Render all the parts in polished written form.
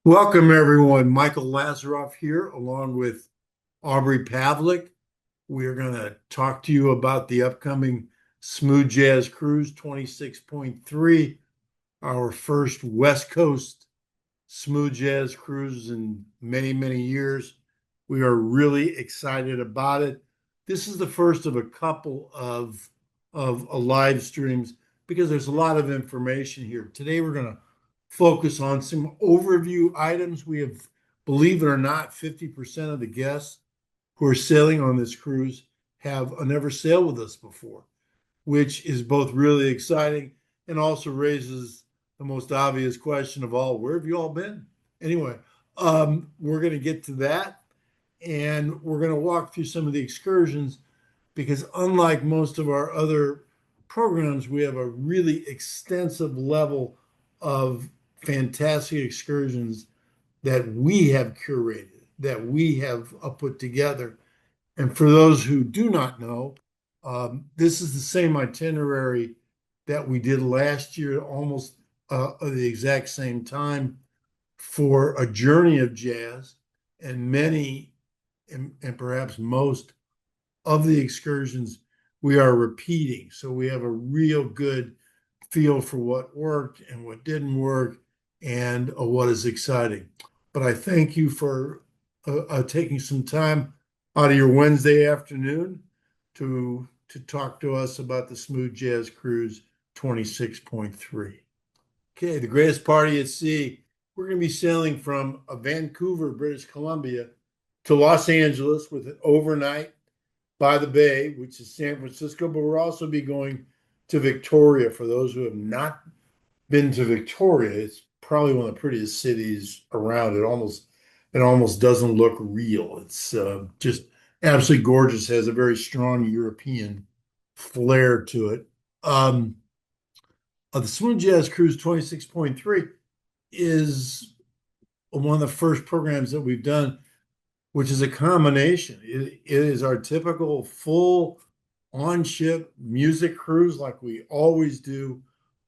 Welcome, everyone. Michael Lazaroff here, along with Aubrey Pavlik. We are going to talk to you about the upcoming Smooth Jazz Cruise 26.3, our first West Coast Smooth Jazz Cruise in many, many years. We are really excited about it. This is the first of a couple of live streams because there's a lot of information here. Today, we're going to focus on some overview items. We have, believe it or not, 50% of the guests who are sailing on this cruise have never sailed with us before, which is both really exciting and also raises the most obvious question of all: where have you all been? Anyway, we're going to get to that, and we're going to walk through some of the excursions because, unlike most of our other programs, we have a really extensive level of fantastic excursions that we have curated, that we have put together. And for those who do not know, this is the same itinerary that we did last year, almost at the exact same time, for a journey of jazz. And many, and perhaps most of the excursions we are repeating. So we have a real good feel for what worked and what didn't work and what is exciting. But I thank you for taking some time out of your Wednesday afternoon to talk to us about the Smooth Jazz Cruise 26.3. Okay, the greatest party at sea. We're going to be sailing from Vancouver, British Columbia, to Los Angeles with an overnight by the Bay, which is San Francisco, but we'll also be going to Victoria. For those who have not been to Victoria, it's probably one of the prettiest cities around. It almost doesn't look real. It's just absolutely gorgeous. Has a very strong European flair to it. The Smooth Jazz Cruise 26.3 is one of the first programs that we've done, which is a combination. It is our typical full on-ship music cruise like we always do,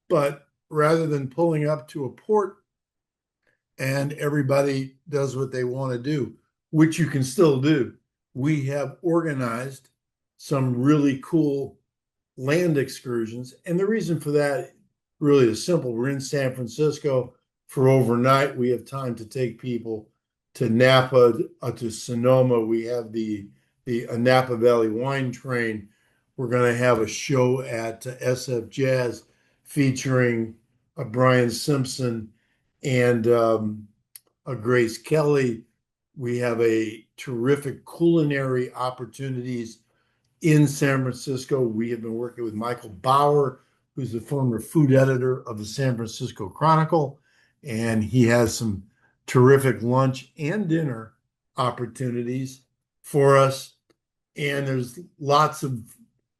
but rather than pulling up to a port and everybody does what they want to do, which you can still do, we have organized some really cool land excursions. And the reason for that really is simple. We're in San Francisco for overnight. We have time to take people to Napa, to Sonoma. We have the Napa Valley Wine Train. We're going to have a show at SF Jazz featuring Brian Simpson and Grace Kelly. We have a terrific culinary opportunities in San Francisco. We have been working with Michael Bauer, who's the former food editor of the San Francisco Chronicle, and he has some terrific lunch and dinner opportunities for us. And there's lots of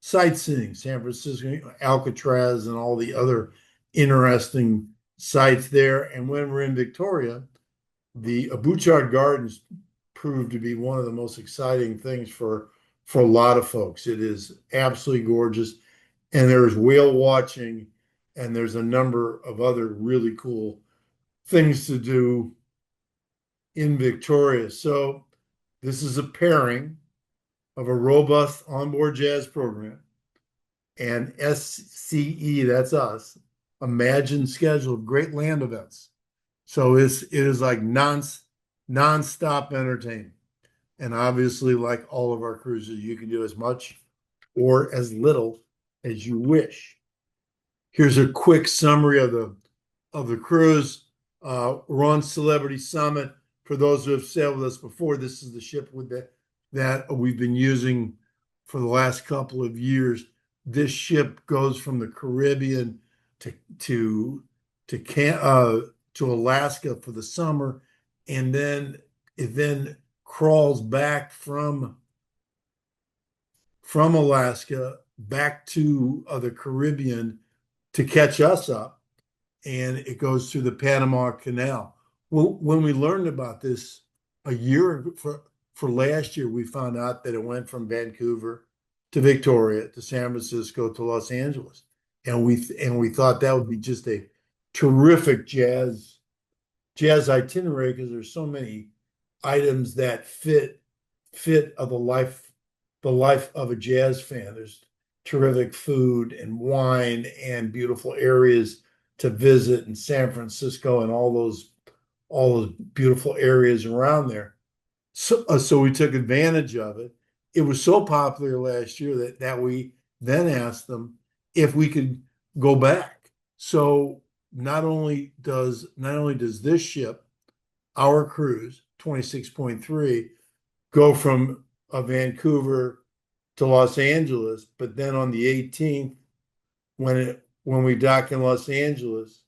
sightseeing, San Francisco, Alcatraz, and all the other interesting sites there. And when we're in Victoria, the Bouchard Gardens proved to be one of the most exciting things for a lot of folks. It is absolutely gorgeous. And there's whale watching, and there's a number of other really cool things to do in Victoria. So this is a pairing of a robust onboard jazz program and SCE, that's us, Imagine schedule of great land events. So it is like non-stop entertainment. And obviously, like all of our cruises, you can do as much or as little as you wish. Here's a quick summary of the cruise. We're on Celebrity Summit. For those who have sailed with us before, this is the ship that we've been using for the last couple of years. This ship goes from the Caribbean to Alaska for the summer, and then it crawls back from Alaska back to the Caribbean to catch us up, and it goes through the Panama Canal. Well, when we learned about this a year for last year, we found out that it went from Vancouver to Victoria to San Francisco to Los Angeles, and we thought that would be just a terrific jazz itinerary because there's so many items that fit of the life of a jazz fan. There's terrific food and wine and beautiful areas to visit in San Francisco and all those beautiful areas around there. So we took advantage of it. It was so popular last year that we then asked them if we could go back. So not only does this ship, our cruise 26.3, go from Vancouver to Los Angeles, but then on the 18th, when we dock in Los Angeles,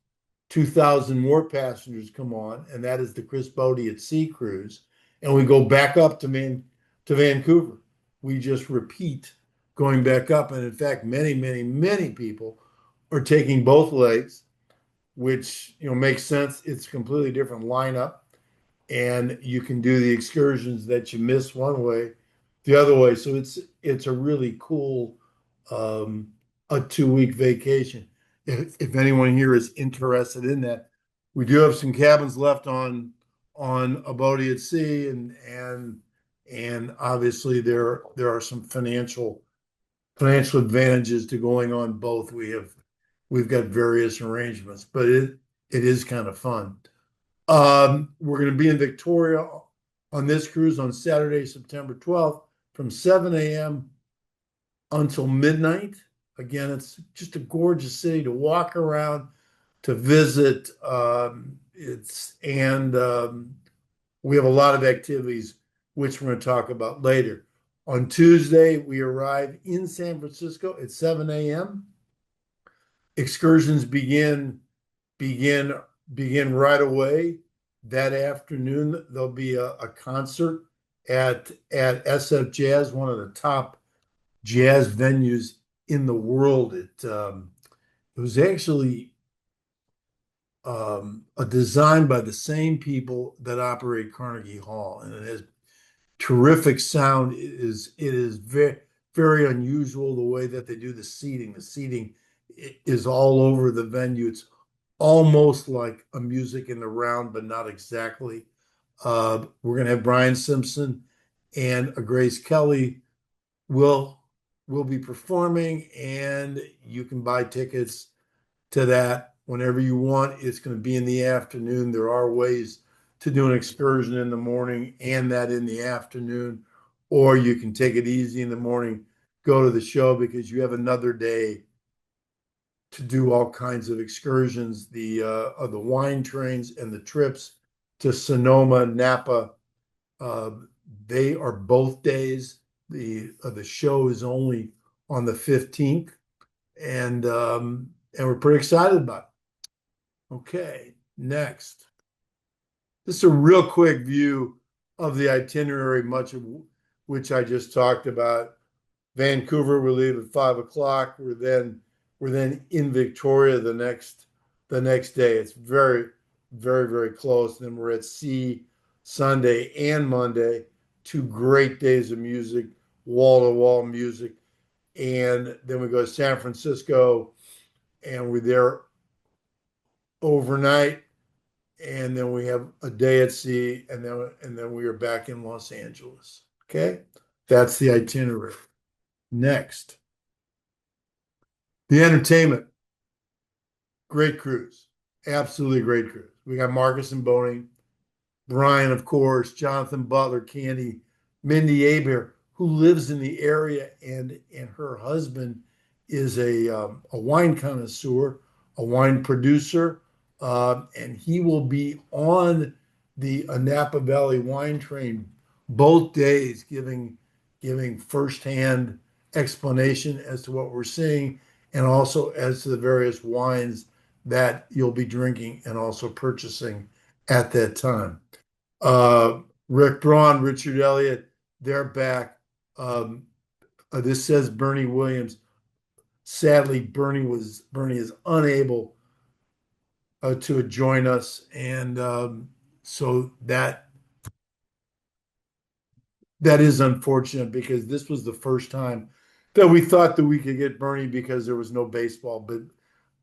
2,000 more passengers come on, and that is the Chris Bodie at Sea cruise, and we go back up to Vancouver. We just repeat going back up, and in fact, many, many, many people are taking both legs, which makes sense. It's a completely different lineup, and you can do the excursions that you miss one way, the other way. So it's a really cool um, a 2 week vacation. If anyone here is interested in that, we do have some cabins left on a boat at sea, and obviously there are some financial advantages to going on both. We've got various arrangements, but it is kind of fun. We're going to be in Victoria on this cruise on Saturday, September 12th from 7 a.m. until midnight. Again, it's just a gorgeous city to walk around, to visit. We have a lot of activities, which we're going to talk about later. On Tuesday, we arrive in San Francisco at 7 a.m. Excursions begin begin right away. That afternoon, there'll be a concert at SF Jazz, one of the top jazz venues in the world. It was actually a design by the same people that operate Carnegie Hall, and it has terrific sound. It is very very unusual the way that they do the seating. The seating is all over the venue. It's almost like a music in the round, but not exactly. We're going to have Brian Simpson and a Grace Kelly will will be performing, and you can buy tickets to that whenever you want. It's going to be in the afternoon. There are ways to do an excursion in the morning and that in the afternoon, or you can take it easy in the morning, go to the show because you have another day to do all kinds of excursions, the wine trains and the trips to Sonoma, Napa. Uh, they are both days. The show is only on the 15th, and we're pretty excited about it. Okay, next. This is a real quick view of the itinerary, much of which I just talked about. Vancouver, we leave at 5 o'clock. We're then in Victoria the next day. It's very, very, very close. Then we're at sea Sunday and Monday. 2 great days of music, wall-to-wall music. And then we go to San Francisco and we're there overnight. And then we have a day at sea, and then we are back in Los Angeles. Okay, that's the itinerary. Next, the entertainment. Great cruise, absolutely great cruise. We got Marcus and Boney, Brian, of course, Jonathan Butler, Candy, Mindy Aber, who lives in the area, and her husband is a wine connoisseur, a wine producer, and he will be on the Napa Valley wine train both days, giving firsthand explanation as to what we're seeing, and also as to the various wines that you'll be drinking and also purchasing at that time. Uh, Rick Braun, Richard Elliott, they're back. Um, this says Bernie Williams. Sadly, Bernie is unable to join us, and so that is unfortunate because this was the first time that we thought that we could get Bernie because there was no baseball.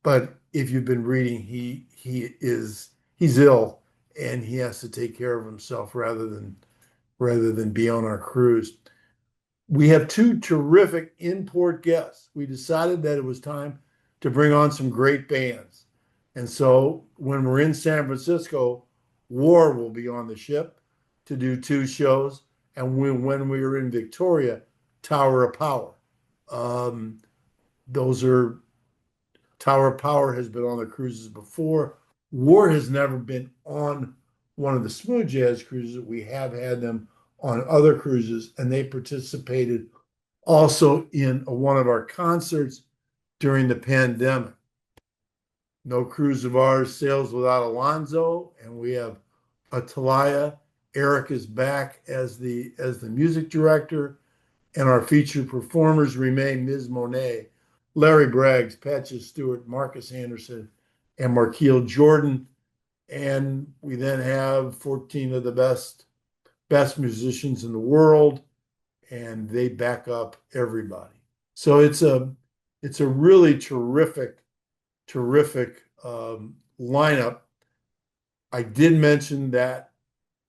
But if you've been reading, he's ill, and he has to take care of himself rather than be on our cruise. We have two terrific import guests. We decided that it was time to bring on some great bands. And so when we're in San Francisco, War will be on the ship to do two shows. And when we were in Victoria, Tower of Power. Um, those are Tower of Power has been on the cruises before. War has never been on one of the Smooth Jazz cruises. We have had them on other cruises, and they participated also in one of our concerts during the pandemic. No cruise of ours sails without Alonzo, and we have Atalaya. Eric is back as the music director, and our featured performers remain Ms. Monet, Larry Braggs, Patches Stewart, Marcus Anderson, and Markeel Jordan. And we then have 14 of the best musicians in the world, and they back up everybody. So it's a really terrific lineup. I did mention that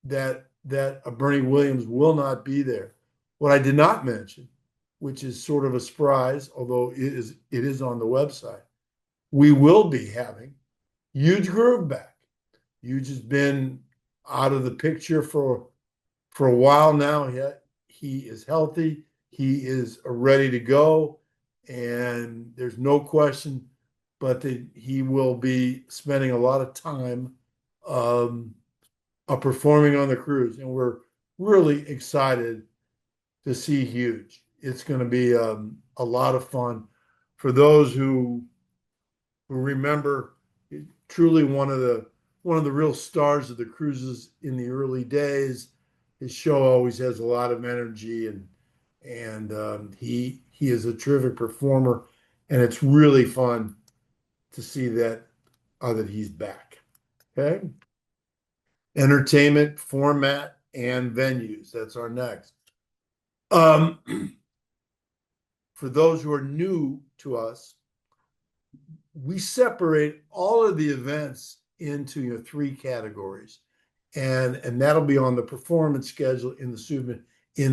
Bernie Williams will not be there. What I did not mention, which is sort of a surprise, although it is on the website, we will be having Huge Groove back. Huge has been out of the picture for a while now. He is healthy. He is ready to go, and there's no question but that he will be spending a lot of time performing on the cruise, and we're really excited to see Huge. It's going to be a lot of fun for those who remember. Truly one of the real stars of the cruises in the early days. His show always has a lot of energy, and he is a terrific performer, and it's really fun to see that he's back. Okay, entertainment format and venues. That's our next. Um, for those who are new to us, we separate all of the events into three categories, and that'll be on the performance schedule in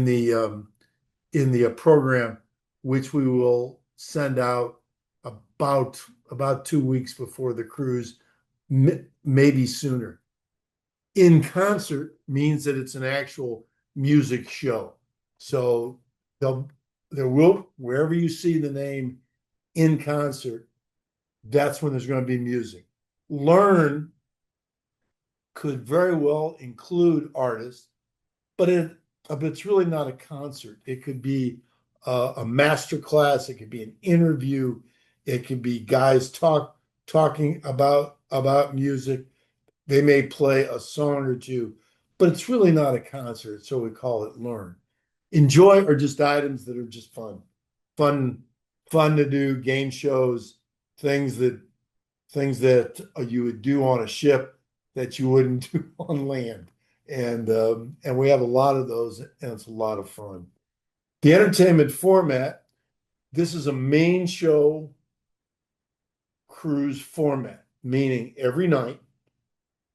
the program, which we will send out about 2 weeks before the cruise, maybe sooner. In concert means that it's an actual music show. So there will, wherever you see the name in concert, that's when there's going to be music. Learn could very well include artists, but it's really not a concert. It could be a master class. It could be an interview. It could be guys talking about music. They may play a song or two, but it's really not a concert. So we call it Learn. Enjoy are just items that are just fun to do. Game shows, things that you would do on a ship that you wouldn't do on land. And we have a lot of those, and it's a lot of fun. The entertainment format, this is a main show cruise format, meaning every night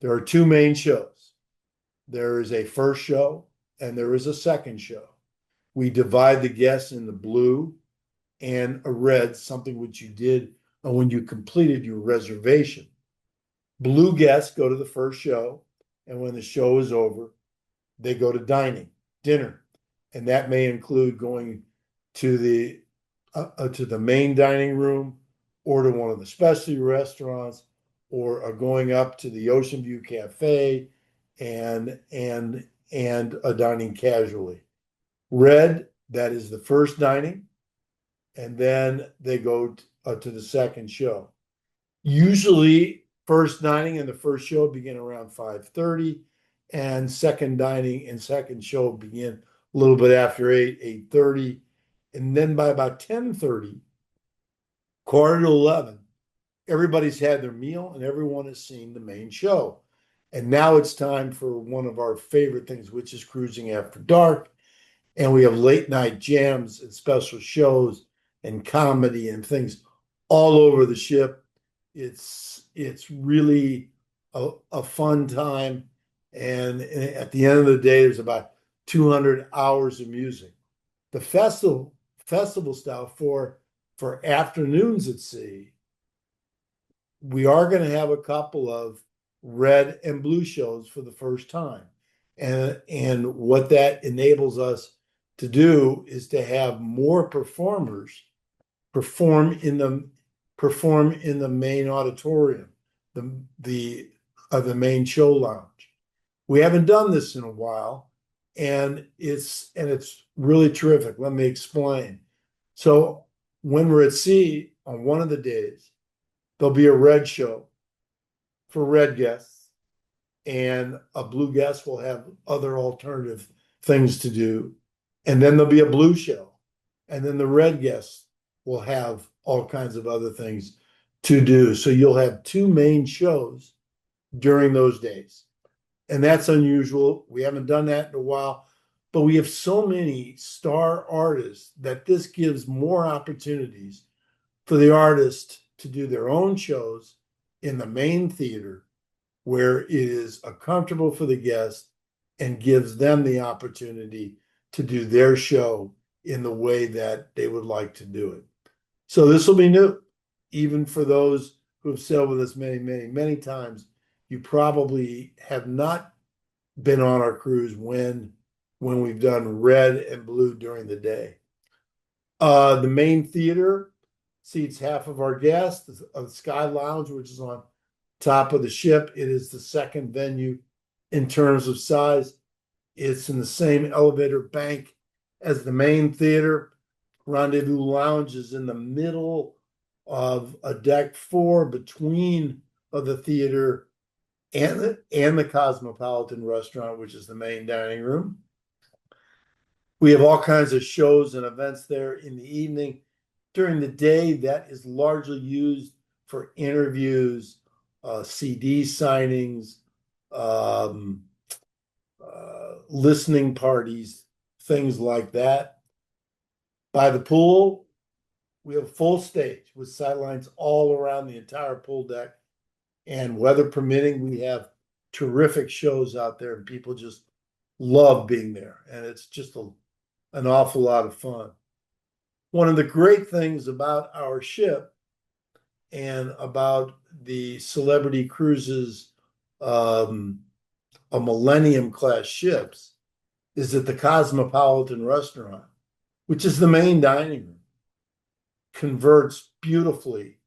there are two main shows. There is a first show and there is a second show. We divide the guests in the blue and a red, something which you did when you completed your reservation. Blue guests go to the first show, and when the show is over, they go to dinner, and that may include going to the main dining room, or to one of the specialty restaurants, or going up to the Ocean View Cafe and a dining casually. Red, that is the first dining, and then they go to the second show. Usually, first dining and the first show begin around 5:30, and second dining and second show begin a little bit after 8:30, and then by about 10:30, quarter to 11, everybody's had their meal and everyone has seen the main show. And now it's time for one of our favorite things, which is cruising after dark. And we have late night jams and special shows and comedy and things all over the ship. It's really a fun time. And at the end of the day, there's about 200 hours of music. The festival style for afternoons at sea, we are going to have a couple of red and blue shows for the first time. And what that enables us to do is to have more performers perform in the main auditorium, the main show lounge. We haven't done this in a while, and it's really terrific. Let me explain. So when we're at sea on one of the days, there'll be a red show for red guests, and a blue guest will have other alternative things to do. And then there'll be a blue show. And then the red guests will have all kinds of other things to do. So you'll have two main shows during those days. And that's unusual. We haven't done that in a while, but we have so many star artists that this gives more opportunities for the artist to do their own shows in the main theater where it is comfortable for the guest and gives them the opportunity to do their show in the way that they would like to do it. So this will be new, even for those who have sailed with us many, many, many times. You probably have not been on our cruise when we've done red and blue during the day. The main theater seats half of our guests. The Sky Lounge, which is on top of the ship, it is the second venue in terms of size. It's in the same elevator bank as the main theater. Rendezvous Lounge is in the middle of a deck 4 between the theater and the Cosmopolitan restaurant, which is the main dining room. We have all kinds of shows and events there in the evening. During the day, that is largely used for interviews, CD signings, listening parties, things like that. By the pool, we have a full stage with sidelines all around the entire pool deck. And weather permitting, we have terrific shows out there, and people just love being there. And it's just an awful lot of fun. One of the great things about our ship and about the Celebrity Cruises, a Millennium class ships, is that the Cosmopolitan restaurant, which is the main dining room, converts beautifully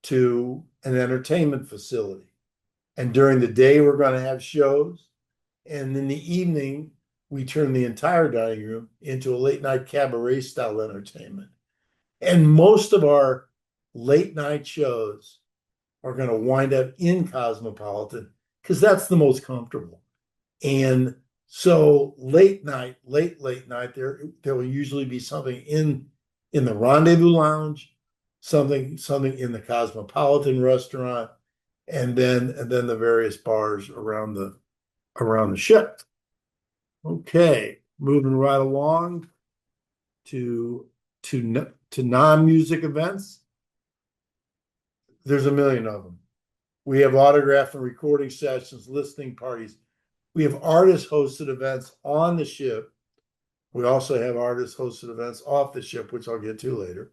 to an entertainment facility. And during the day, we're going to have shows. And in the evening, we turn the entire dining room into a late night cabaret style entertainment. And most of our late night shows are going to wind up in Cosmopolitan because that's the most comfortable. And so late night, late night, there will usually be something in the Rendezvous Lounge, something in the Cosmopolitan restaurant, and then the various bars around the ship. Okay, moving right along to non-music events. There's a million of them. We have autograph and recording sessions, listening parties. We have artist-hosted events on the ship. We also have artist-hosted events off the ship, which I'll get to later.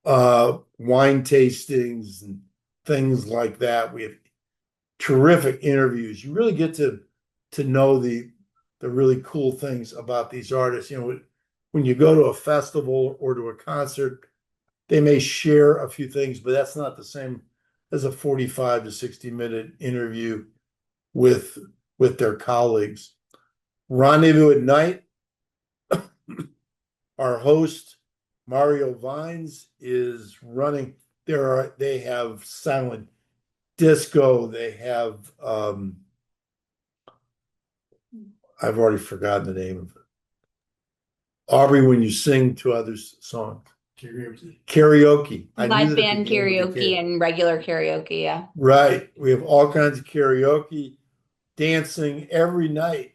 Wine tastings and things like that. We have terrific interviews. You really get to know the really cool things about these artists. You know, when you go to a festival or to a concert, they may share a few things, but that's not the same as a 45 to 60-minute interview with their colleagues. Rendezvous at night. Our host, Mario Vines, is running. They have silent disco. They have I've already forgotten the name of it. Aubrey, when you sing to others' songs. Karaoke. Live band karaoke and regular karaoke, yeah. Right. We have all kinds of karaoke, dancing every night.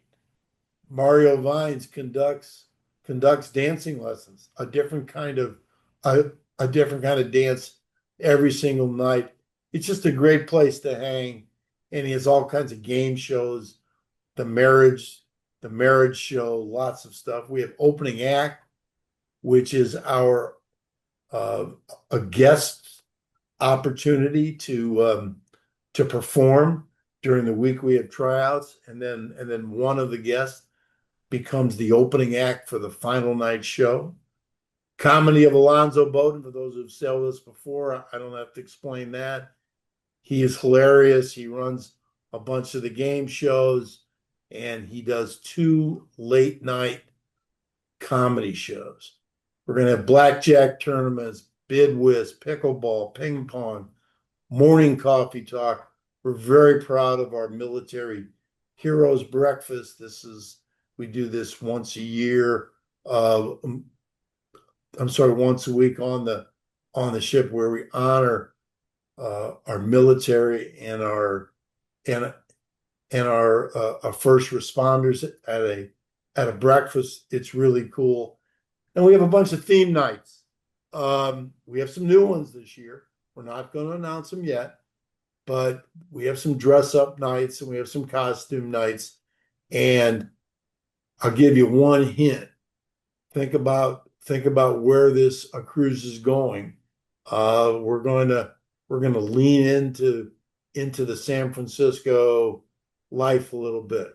Mario Vines conducts dancing lessons, a different kind of dance every single night. It's just a great place to hang, and he has all kinds of game shows the marriage, the marriage show, lots of stuff. We have opening act, which is our uh, a guest opportunity to perform during the week we have tryouts, and then one of the guests becomes the opening act for the final night show. Comedy of Alonzo Bowden, for those who've said this before, I don't have to explain that. He is hilarious. He runs a bunch of the game shows, and he does two late night comedy shows. We're going to have blackjack tournaments, bid whist, pickleball, ping pong, morning coffee talk. We're very proud of our military heroes breakfast. We do this once a year. I'm sorry, once a week on the ship, where we honor our military and our first responders at a breakfast. It's really cool. And we have a bunch of theme nights. We have some new ones this year. We're not going to announce them yet, but we have some dress up nights and we have some costume nights. And I'll give you one hint. Think about where this cruise is going. We're going to lean into the San Francisco life a little bit.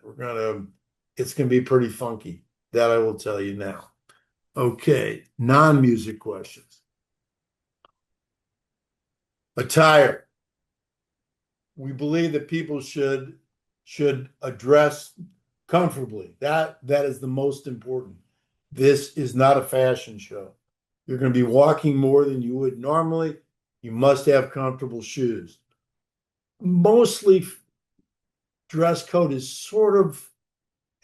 It's going to be pretty funky. That I will tell you now. Okay, non-music questions. Attire. We believe that people should address comfortably. That is the most important. This is not a fashion show. You're going to be walking more than you would normally. You must have comfortable shoes. Mostly dress code is sort of,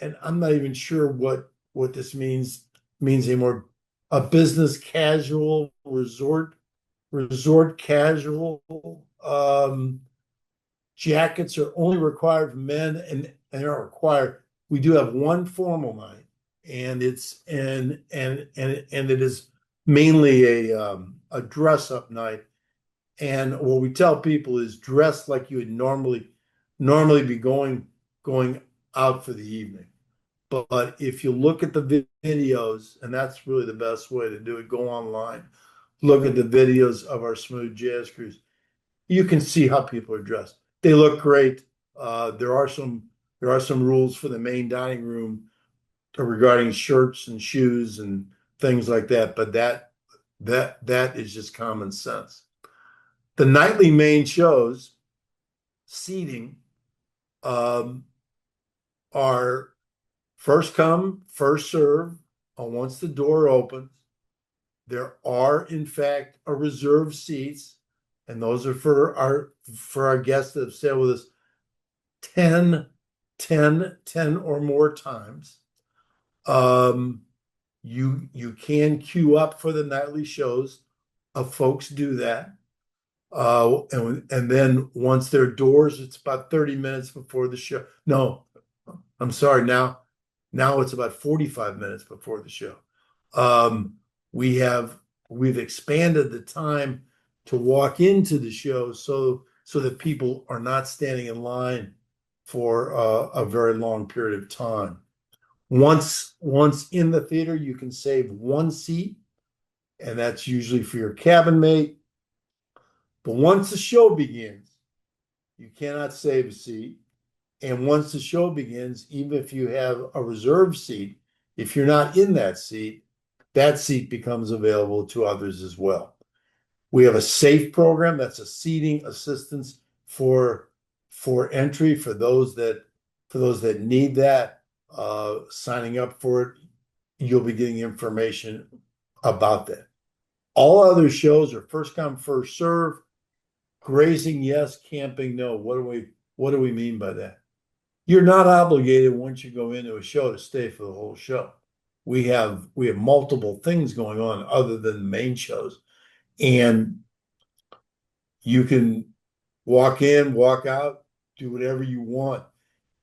and I'm not even sure what this means anymore. A business casual, resort casual. Jackets are only required for men and are required. We do have one formal night, and it is mainly a dress up night. And what we tell people is dress like you would normally be going out for the evening. But if you look at the videos, and that's really the best way to do it, go online, look at the videos of our Smooth Jazz Cruise. You can see how people are dressed. They look great. There are some rules for the main dining room regarding shirts and shoes and things like that, but that is just common sense. The nightly main shows, seating, are first come, first serve. Once the door opens, there are in fact a reserved seats, and those are for our guests that have stayed with us 10 or more times. You can queue up for the nightly shows. Folks do that. And then once their doors, it's about 30 minutes before the show. No, I'm sorry. Now it's about 45 minutes before the show. We've expanded the time to walk into the show so that people are not standing in line for a very long period of time. Once in the theater, you can save one seat, and that's usually for your cabin mate. But once the show begins, you cannot save a seat. And once the show begins, even if you have a reserved seat, if you're not in that seat becomes available to others as well. We have a SAFE program. That's a seating assistance for entry for those that need that. Signing up for it, you'll be getting information about that. All other shows are first come, first serve. Grazing, yes. Camping, no. What do we mean by that? You're not obligated once you go into a show to stay for the whole show. We have multiple things going on other than the main shows, and you can walk in, walk out, do whatever you want.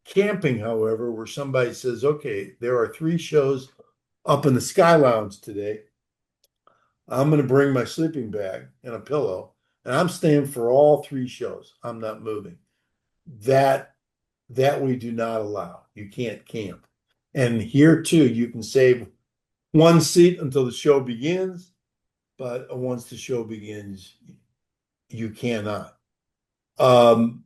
Camping, however, where somebody says, okay, there are 3 shows up in the Sky Lounge today. I'm going to bring my sleeping bag and a pillow, and I'm staying for all 3 shows. I'm not moving. That that we do not allow. You can't camp. And here too, you can save one seat until the show begins, but once the show begins, you cannot. Um,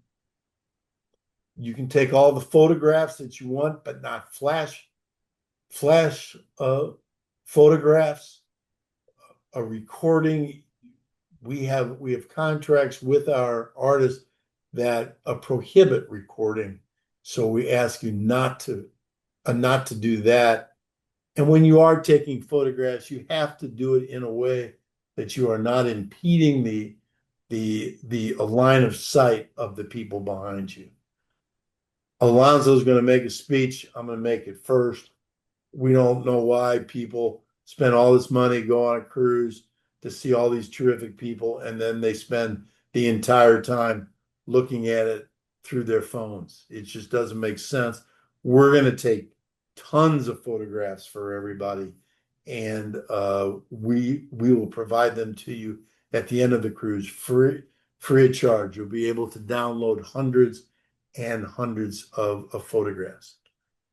you can take all the photographs that you want, but not flash photographs. A recording. We have contracts with our artists that prohibit recording. So we ask you not to do that. And when you are taking photographs, you have to do it in a way that you are not impeding the line of sight of the people behind you. Alonzo's going to make a speech. I'm going to make it first. We don't know why people spend all this money, go on a cruise to see all these terrific people, and then they spend the entire time looking at it through their phones. It just doesn't make sense. We're going to take tons of photographs for everybody, and we will provide them to you at the end of the cruise free of charge. You'll be able to download hundreds and hundreds of photographs.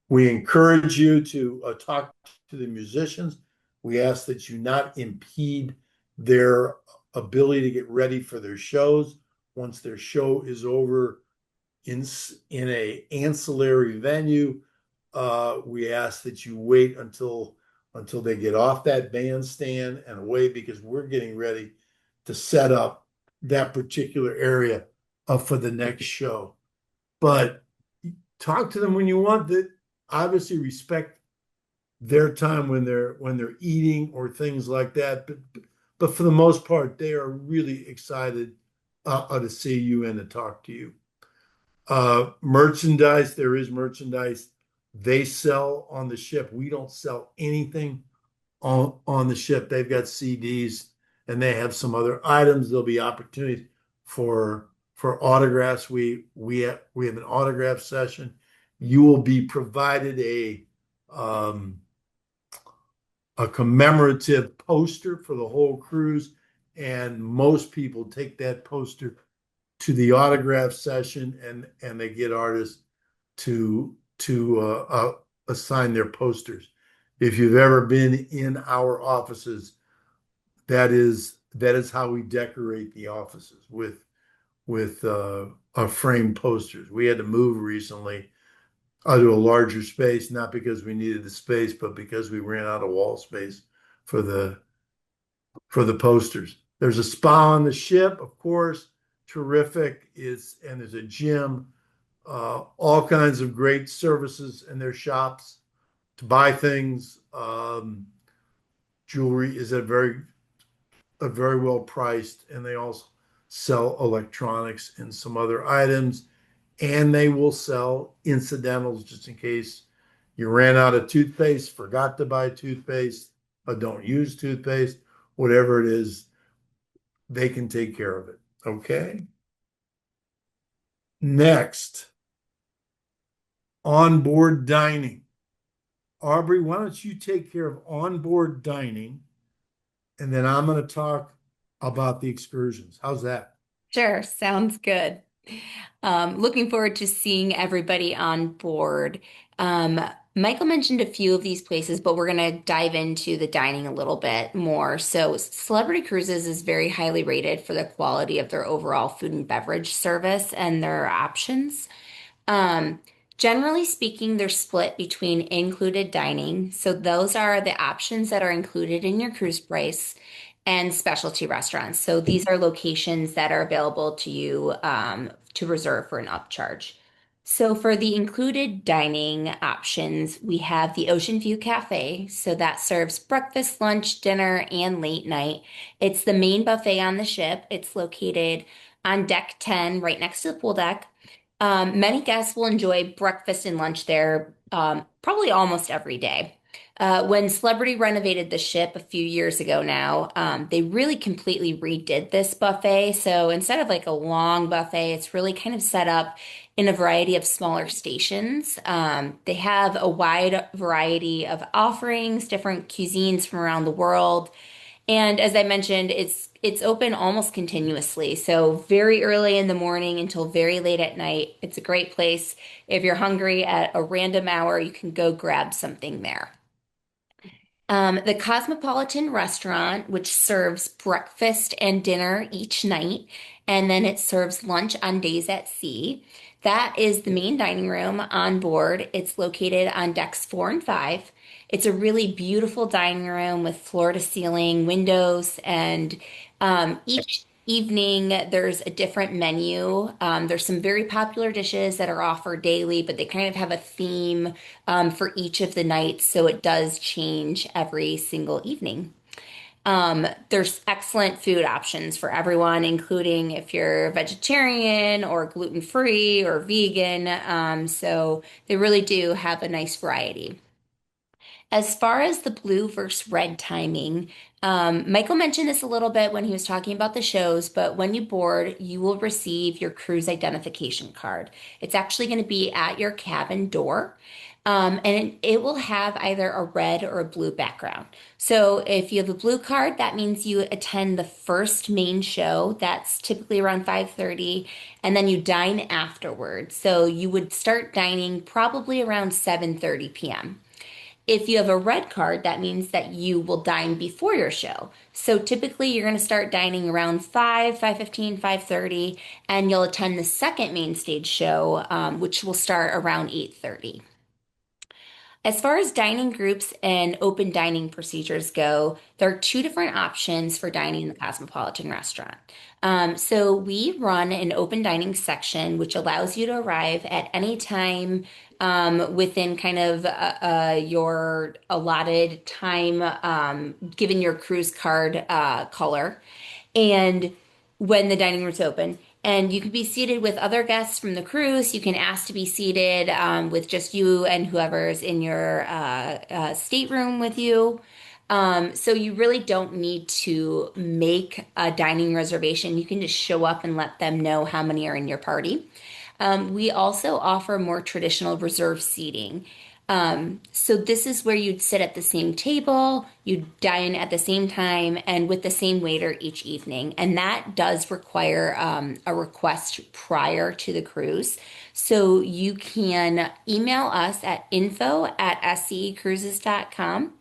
We encourage you to talk to the musicians. We ask that you not impede their ability to get ready for their shows. Once their show is over in a ancillary venue, we ask that you wait until they get off that bandstand and away, because we're getting ready to set up that particular area for the next show. But talk to them when you want. That obviously respect their time when they're eating or things like that. But for the most part, they are really excited to see you and to talk to you. Merchandise, there is merchandise they sell on the ship. We don't sell anything on the ship. They've got CDs and they have some other items. There'll be opportunities for autographs. We have an autograph session. You will be provided a commemorative poster for the whole cruise, and most people take that poster to the autograph session, and they get artists to assign their posters. If you've ever been in our offices, that is how we decorate the offices with framed posters. We had to move recently to a larger space, not because we needed the space, but because we ran out of wall space for the posters. There's a spa on the ship, of course, terrific. And there's a gym, all kinds of great services in their shops to buy things. Jewelry is a very well priced, and they also sell electronics and some other items, and they will sell incidentals just in case you ran out of toothpaste, forgot to buy toothpaste, or don't use toothpaste, whatever it is, they can take care of it. Okay. Next, onboard dining. Aubrey, why don't you take care of onboard dining, and then I'm going to talk about the excursions. How's that? Sure, sounds good. Looking forward to seeing everybody on board. Um, Michael mentioned a few of these places, but we're going to dive into the dining a little bit more. So, Celebrity Cruises is very highly rated for the quality of their overall food and beverage service and their options. Um, Generally speaking, they're split between included dining. So those are the options that are included in your cruise price, and specialty restaurants. So these are locations that are available to you to reserve for an upcharge. So for the included dining options, we have the Ocean View Cafe. So that serves breakfast, lunch, dinner, and late night. It's the main buffet on the ship. It's located on deck 10, right next to the pool deck. Many guests will enjoy breakfast and lunch there probably almost every day. When Celebrity renovated the ship a few years ago now, they really completely redid this buffet. So instead of like a long buffet, it's really kind of set up in a variety of smaller stations. They have a wide variety of offerings, different cuisines from around the world. And as I mentioned, it's open almost continuously. So very early in the morning until very late at night. It's a great place. If you're hungry at a random hour, you can go grab something there. The Cosmopolitan Restaurant, which serves breakfast and dinner each night, and then it serves lunch on days at sea. That is the main dining room on board. It's located on decks 4 and 5. It's a really beautiful dining room with floor to ceiling windows, and each evening there's a different menu. There's some very popular dishes that are offered daily, but they kind of have a theme for each of the nights, so it does change every single evening. There's excellent food options for everyone, including if you're vegetarian or gluten-free or vegan. So they really do have a nice variety. As far as the blue versus red timing, Michael mentioned this a little bit when he was talking about the shows, but when you board, you will receive your cruise identification card. It's actually going to be at your cabin door. And it will have either a red or a blue background. So if you have a blue card, that means you attend the first main show. That's typically around 5:30, and then you dine afterwards. So you would start dining probably around 7:30 p.m. If you have a red card, that means that you will dine before your show. So typically you're going to start dining around 5, 5:15, 5:30, and you'll attend the second main stage show, which will start around 8:30. As far as dining groups and open dining procedures go, there are two different options for dining in the Cosmopolitan restaurant. So we run an open dining section, which allows you to arrive at any time within kind of your allotted time, given your cruise card color and when the dining room's open. And you can be seated with other guests from the cruise. You can ask to be seated with just you and whoever's in your stateroom with you. So you really don't need to make a dining reservation. You can just show up and let them know how many are in your party. We also offer more traditional reserved seating. So this is where you'd sit at the same table, you'd dine at the same time, and with the same waiter each evening. And that does require a request prior to the cruise. So you can email us at info@scecruises.com.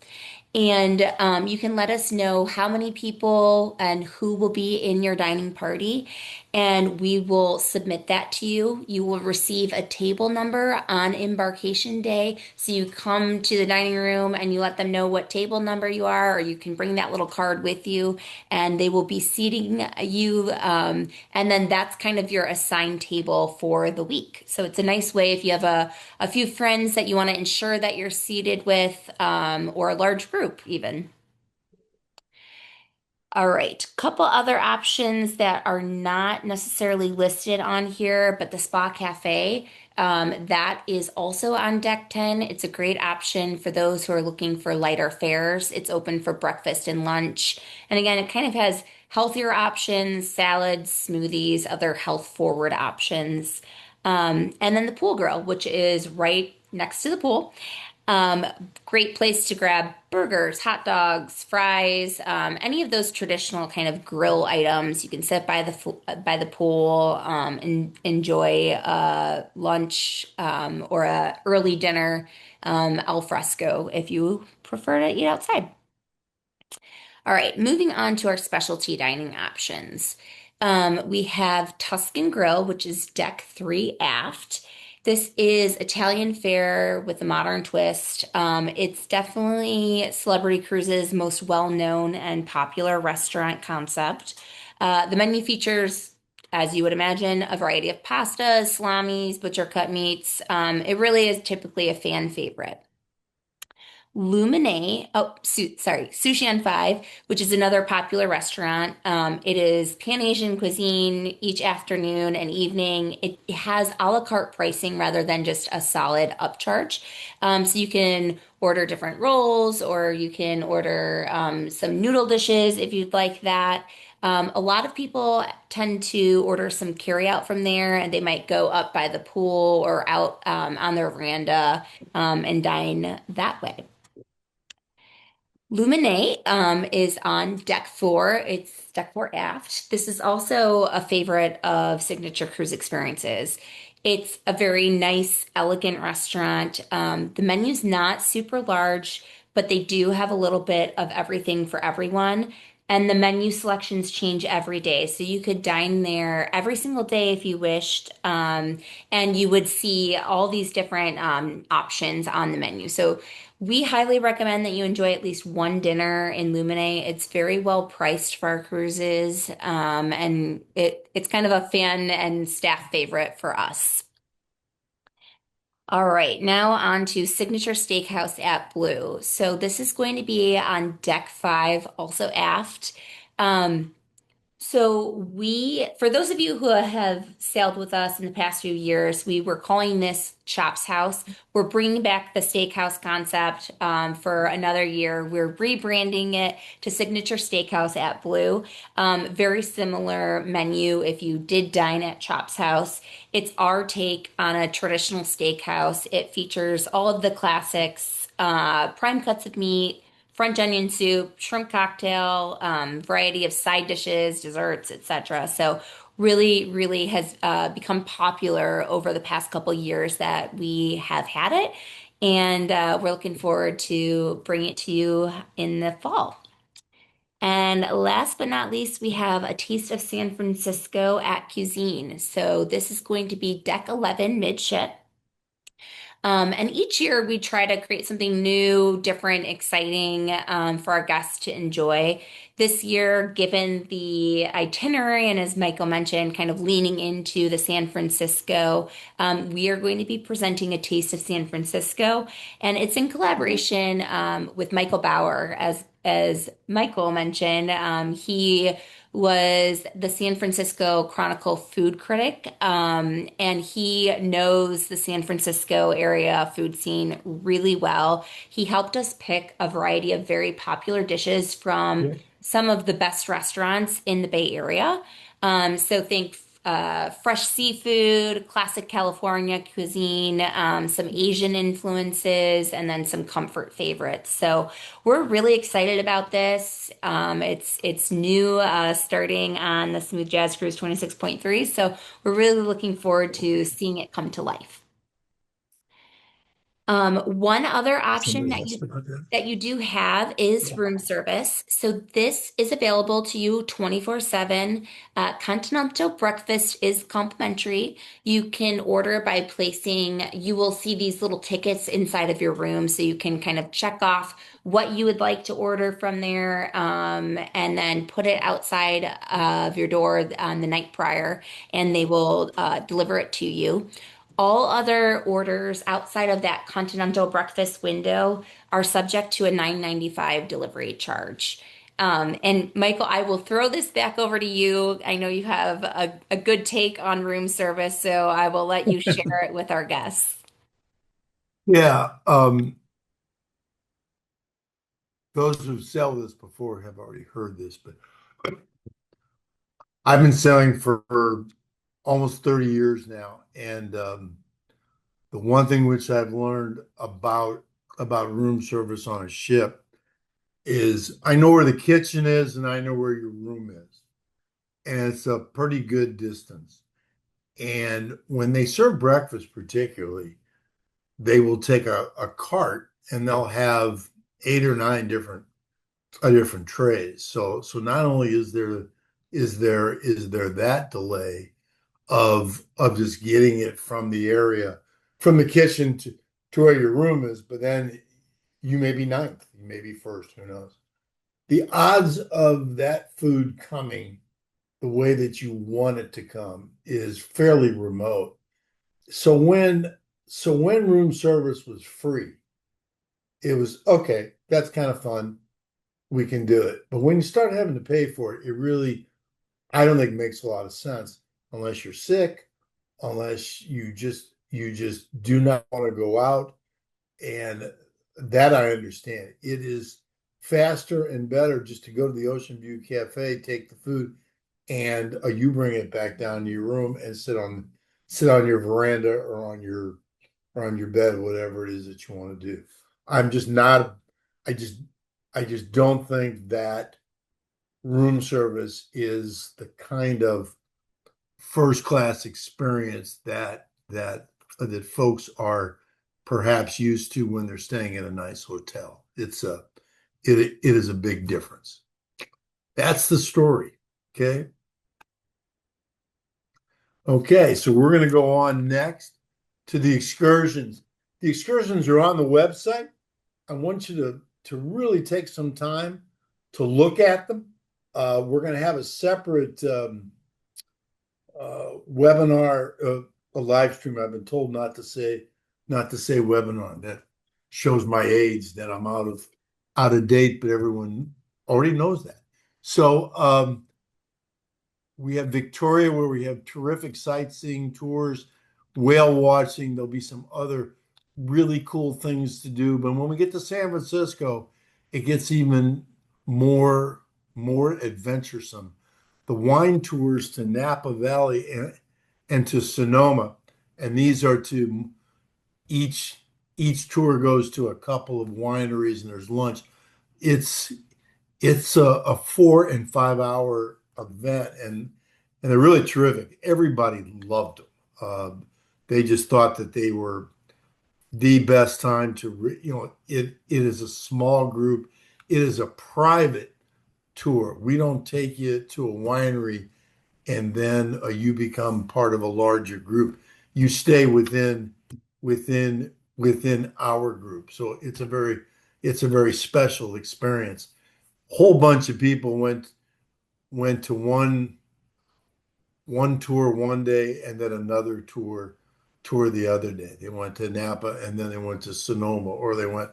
And you can let us know how many people and who will be in your dining party, and we will submit that to you. You will receive a table number on embarkation day. So you come to the dining room and you let them know what table number you are, or you can bring that little card with you, and they will be seating you. And then that's kind of your assigned table for the week. So it's a nice way if you have a few friends that you want to ensure that you're seated with, or a large group even. All right, couple other options that are not necessarily listed on here, but the Spa Cafe, that is also on deck 10. It's a great option for those who are looking for lighter fares. It's open for breakfast and lunch. And again, it kind of has healthier options, salads, smoothies, other health forward options. And then the Pool Grill, which is right next to the pool. Um, Great place to grab burgers, hot dogs, fries, any of those traditional kind of grill items. You can sit by the pool and enjoy lunch or a early dinner al fresco if you prefer to eat outside. All right, moving on to our specialty dining options. We have Tuscan Grill, which is deck 3 aft. This is Italian fare with a modern twist. It's definitely Celebrity Cruises' most well-known and popular restaurant concept. The menu features, as you would imagine, a variety of pastas, salamis, butcher cut meats. It really is typically a fan favorite. Sorry, Sushi on Five, which is another popular restaurant. It is Pan Asian cuisine each afternoon and evening. It has a la carte pricing rather than just a solid upcharge. So you can order different rolls, or you can order some noodle dishes if you'd like that. A lot of people tend to order some carry out from there, and they might go up by the pool or out on their veranda and dine that way. Luminate is on deck four. It's deck four aft. This is also a favorite of Signature Cruise Experiences. It's a very nice, elegant restaurant. The menu's not super large, but they do have a little bit of everything for everyone. And the menu selections change every day. So you could dine there every single day if you wished. And you would see all these different options on the menu. So we highly recommend that you enjoy at least one dinner in Lumine. It's very well priced for our cruises, and it's kind of a fan and staff favorite for us. All right, now on to Signature Steakhouse at Blue. So this is going to be on deck five, also aft. Um, for those of you who have sailed with us in the past few years, we were calling this Chops House. We're bringing back the steakhouse concept for another year. We're rebranding it to Signature Steakhouse at Blue. Very similar menu if you did dine at Chops House. It's our take on a traditional steakhouse. It features all of the classics, prime cuts of meat, French onion soup, shrimp cocktail, variety of side dishes, desserts, etc. So really, really has become popular over the past couple years that we have had it. And we're looking forward to bringing it to you in the fall. And last but not least, we have a taste of San Francisco at Cuisine. So this is going to be deck 11 midship. And each year we try to create something new, different, exciting for our guests to enjoy. This year, given the itinerary, and as Michael mentioned, kind of leaning into the San Francisco, we are going to be presenting a taste of San Francisco, and it's in collaboration with Michael Bauer. As Michael mentioned, he was the San Francisco Chronicle food critic, and he knows the San Francisco area food scene really well. He helped us pick a variety of very popular dishes from Yeah. some of the best restaurants in the Bay Area. So think fresh seafood, classic California cuisine, some Asian influences, and then some comfort favorites. So we're really excited about this. It's new, starting on the Smooth Jazz Cruise 26.3. So we're really looking forward to seeing it come to life. One other option Somebody asked about that. that you do have is Yeah. room service. So this is available to you 24/7. Continental breakfast is complimentary. You can order by placing, you will see these little tickets inside of your room, so you can kind of check off what you would like to order from there, and then put it outside of your door on the night prior, and they will deliver it to you. All other orders outside of that continental breakfast window are subject to a $9.95 delivery charge. And Michael, I will throw this back over to you. I know you have a good take on room service, so I will let you share it with our guests. Yeah, those who've sailed this before have already heard this, but I've been sailing for almost 30 years now, and the one thing which I've learned about room service on a ship is I know where the kitchen is and I know where your room is, and it's a pretty good distance. And when they serve breakfast, particularly, they will take a cart and they'll have 8 or 9 different trays. So not only is there that delay of just getting it from the area, from the kitchen to where your room is, but then you may be ninth, you may be first, who knows? The odds of that food coming the way that you want it to come is fairly remote. So when room service was free, it was okay, that's kind of fun. We can do it. But when you start having to pay for it, it really, I don't think makes a lot of sense unless you're sick, unless you just do not want to go out. And that I understand. It is faster and better just to go to the Ocean View Cafe, take the food, and you bring it back down to your room and sit on your veranda or on your bed, whatever it is that you want to do. I'm just not I just I just don't think that room service is the kind of first class experience that folks are perhaps used to when they're staying in a nice hotel. It is a big difference. That's the story. Okay. Okay, so we're going to go on next to the excursions. The excursions are on the website. I want you to really take some time to look at them. We're going to have a separate webinar, a live stream. I've been told not to say webinar. That shows my age that I'm out of date, but everyone already knows that. So we have Victoria, where we have terrific sightseeing tours, whale watching. There'll be some other really cool things to do. But when we get to San Francisco, it gets even more adventuresome. The wine tours to Napa Valley and to Sonoma, and these are to each tour goes to a couple of wineries and there's lunch. It's it's a 4 and 5 hour event, and they're really terrific. Everybody loved them. They just thought that they were the best time to it is a small group. It is a private tour. We don't take you to a winery and then you become part of a larger group. You stay within our group. So it's a very special experience. Whole bunch of people went to one tour one day and then another tour the other day. They went to Napa and then they went to Sonoma, or they went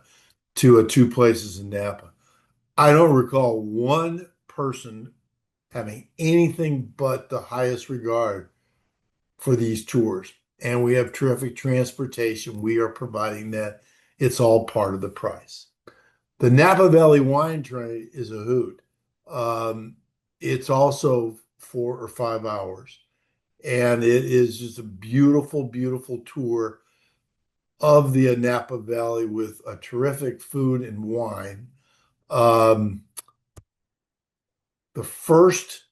to two places in Napa. I don't recall one person having anything but the highest regard for these tours. And we have terrific transportation. We are providing that. It's all part of the price. The Napa Valley Wine Train is a hoot. It's also 4 or 5 hours, and it is just a beautiful, beautiful tour of the Napa Valley with a terrific food and wine. Um, the first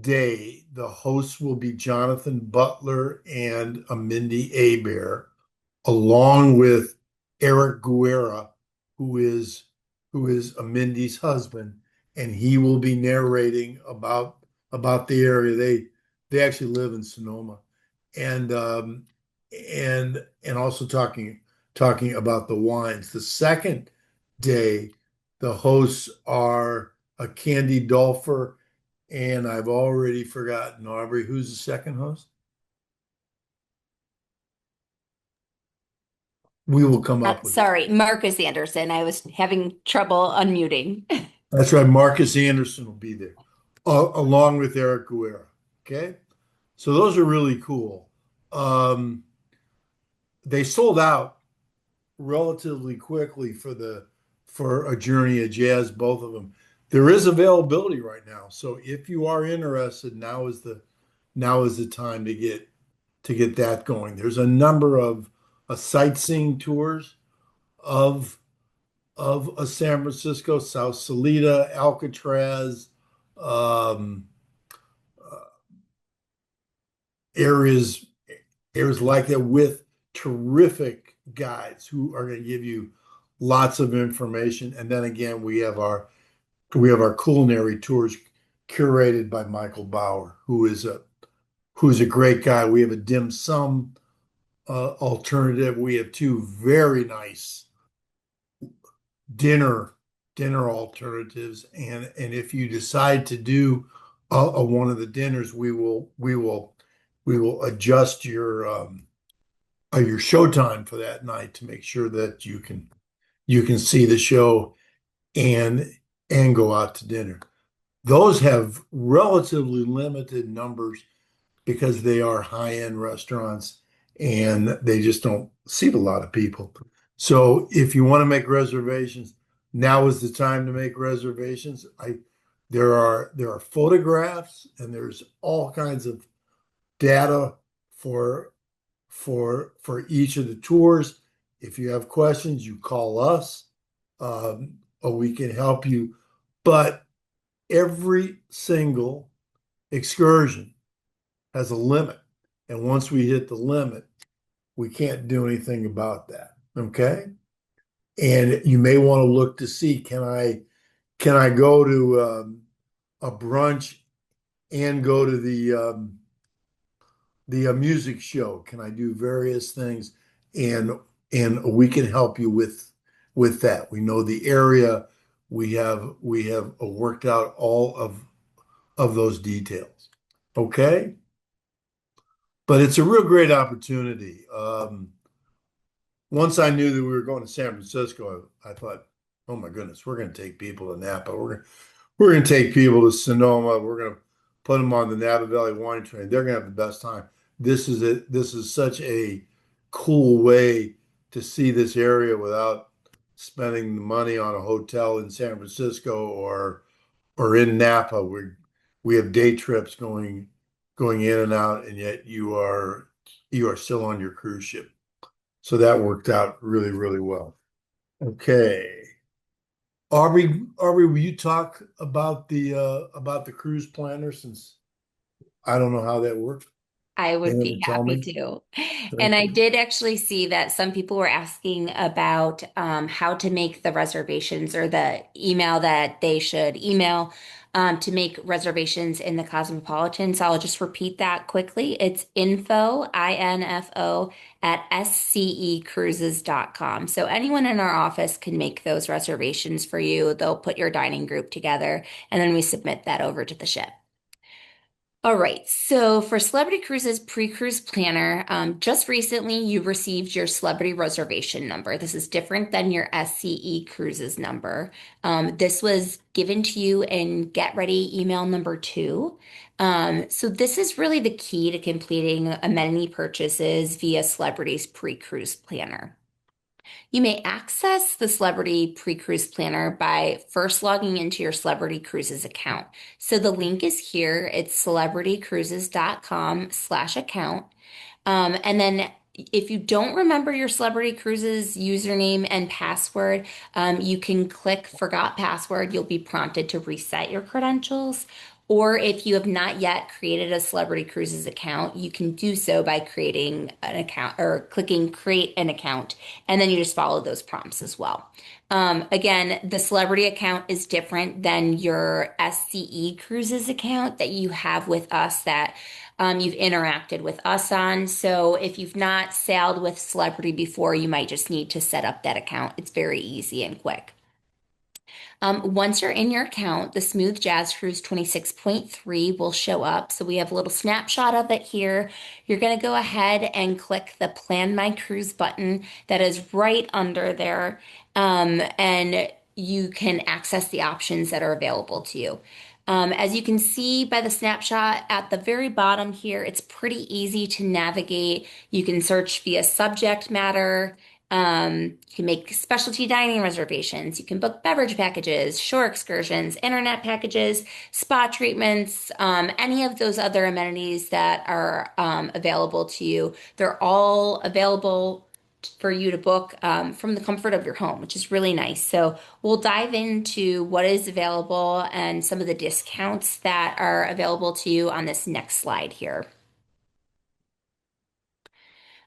day, the hosts will be Jonathan Butler and Amindi Abair, along with Eric Guerra, who is Amindi's husband, and he will be narrating about the area. They actually live in Sonoma, and and also talking about the wines. The second day, the hosts are a Candy Dolfer, and I've already forgotten, Aubrey, who's the second host? We will come up with it. Sorry, Marcus Anderson. I was having trouble unmuting. That's right. Marcus Anderson will be there, along with Eric Guerra. Okay. So those are really cool. Um, they sold out relatively quickly for a journey of jazz, both of them. There is availability right now. So if you are interested, now is the time to get that going. There's a number of sightseeing tours of San Francisco, South Salida, Alcatraz, um, uh, areas areas like that, with terrific guides who are going to give you lots of information. And then again, we have our culinary tours curated by Michael Bauer, who's a great guy. We have a dim sum alternative. We have two very nice dinner dinner alternatives, and if you decide to do one of the dinners, we will adjust your showtime for that night to make sure that you can see the show and go out to dinner. Those have relatively limited numbers because they are high-end restaurants and they just don't seat a lot of people. So if you want to make reservations, now is the time to make reservations. There are photographs and there's all kinds of data for each of the tours. If you have questions, you call us. we can help you. But every single excursion has a limit. And once we hit the limit, we can't do anything about that. Okay. And you may want to look to see, can I go to a brunch and go to the music show? Can I do various things? And we can help you with that. We know the area. We have worked out all of those details. Okay. But it's a real great opportunity. Once I knew that we were going to San Francisco, I thought, oh my goodness, we're going to take people to Napa. We're going to take people to Sonoma. We're going to put them on the Napa Valley wine train. They're going to have the best time. This is it. This is such a cool way to see this area without spending the money on a hotel in San Francisco or in Napa. We have day trips going in and out, and yet you are still on your cruise ship. So that worked out really, really well. Okay. Aubrey, will you talk about the cruise planner since I don't know how that works? I would Can you ever be tell happy me? to. And Thank I you. did actually see that some people were asking about how to make the reservations or the email that they should email to make reservations in the Cosmopolitan. So I'll just repeat that quickly. It's info, at scecruises.com. So anyone in our office can make those reservations for you. They'll put your dining group together, and then we submit that over to the ship. All right, so for Celebrity Cruises Pre-Cruise Planner, just recently you received your celebrity reservation number. This is different than your SCE Cruises number. This was given to you in Get Ready email number two. So this is really the key to completing amenity purchases via Celebrity's Pre-Cruise Planner. You may access the Celebrity Pre-Cruise Planner by first logging into your Celebrity Cruises account. So the link is here. It's celebritycruises.com/account. And then if you don't remember your Celebrity Cruises username and password, you can click Forgot Password. You'll be prompted to reset your credentials. Or if you have not yet created a Celebrity Cruises account, you can do so by creating an account or clicking Create an Account, and then you just follow those prompts as well. Again, the Celebrity account is different than your SCE Cruises account that you have with us that you've interacted with us on. So if you've not sailed with Celebrity before, you might just need to set up that account. It's very easy and quick. Once you're in your account, the Smooth Jazz Cruise 26.3 will show up. So we have a little snapshot of it here. You're going to go ahead and click the Plan My Cruise button that is right under there. And you can access the options that are available to you. As you can see by the snapshot at the very bottom here, it's pretty easy to navigate. You can search via subject matter. You can make specialty dining reservations. You can book beverage packages, shore excursions, internet packages, spa treatments, any of those other amenities that are available to you. They're all available for you to book from the comfort of your home, which is really nice. So we'll dive into what is available and some of the discounts that are available to you on this next slide here.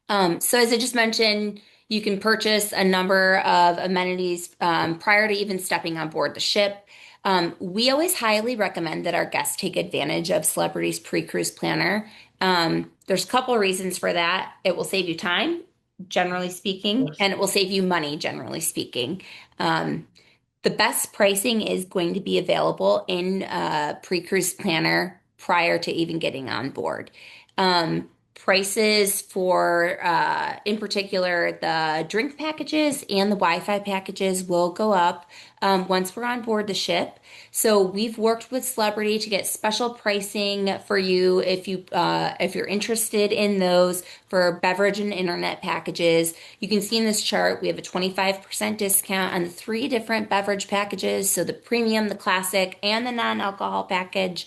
So as I just mentioned, you can purchase a number of amenities prior to even stepping on board the ship. We always highly recommend that our guests take advantage of Celebrity's pre-cruise planner. There's a couple of reasons for that. It will save you time, generally speaking, and it will save you money, generally speaking. Um, the best pricing is going to be available in pre-cruise planner prior to even getting on board. Prices for, in particular, the drink packages and the Wi-Fi packages will go up once we're on board the ship. So we've worked with Celebrity to get special pricing for you if you're interested in those for beverage and internet packages. You can see in this chart we have a 25% discount on the three different beverage packages, so the premium, the classic, and the non-alcohol package.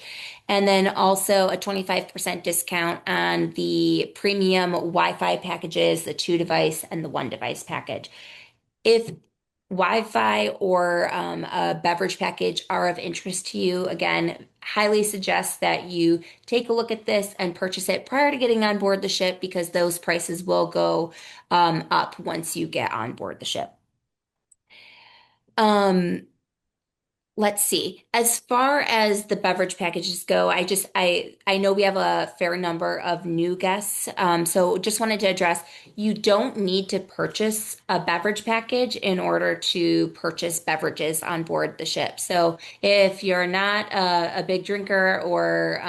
And then also a 25% discount on the premium Wi-Fi packages, the two device and the one device package. If Wi-Fi or a beverage package are of interest to you, again, highly suggest that you take a look at this and purchase it prior to getting on board the ship because those prices will go up once you get on board the ship. Um, Let's see. As far as the beverage packages go, I know we have a fair number of new guests. So just wanted to address you don't need to purchase a beverage package in order to purchase beverages on board the ship. So if you're not a big drinker or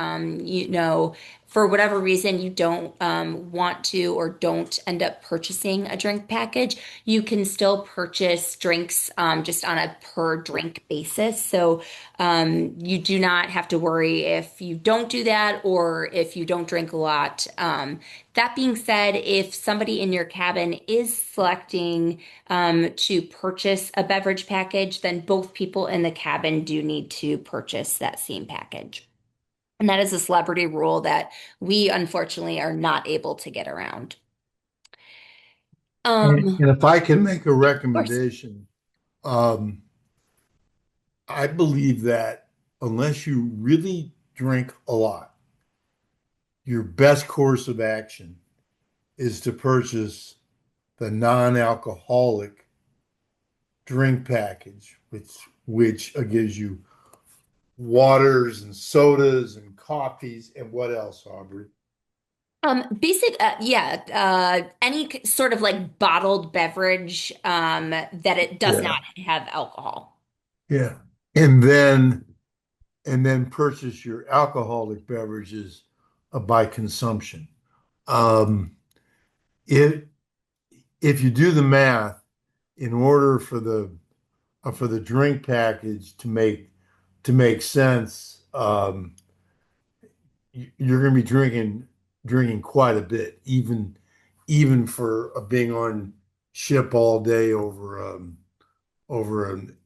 for whatever reason you don't want to or don't end up purchasing a drink package, you can still purchase drinks just on a per drink basis. So you do not have to worry if you don't do that or if you don't drink a lot. That being said, if somebody in your cabin is selecting to purchase a beverage package, then both people in the cabin do need to purchase that same package. And that is a celebrity rule that we unfortunately are not able to get around. Of And if I can make a course. recommendation, um, I believe that unless you really drink a lot, your best course of action is to purchase the non-alcoholic drink package, which gives you waters and sodas and coffees and what else, Aubrey? Yeah, any sort of like bottled beverage, that it does Yeah. not have alcohol. Yeah. And then purchase your alcoholic beverages by consumption. Um, if if you do the math, in order for the drink package to make sense, you're going to be drinking quite a bit, even for being on ship all day over an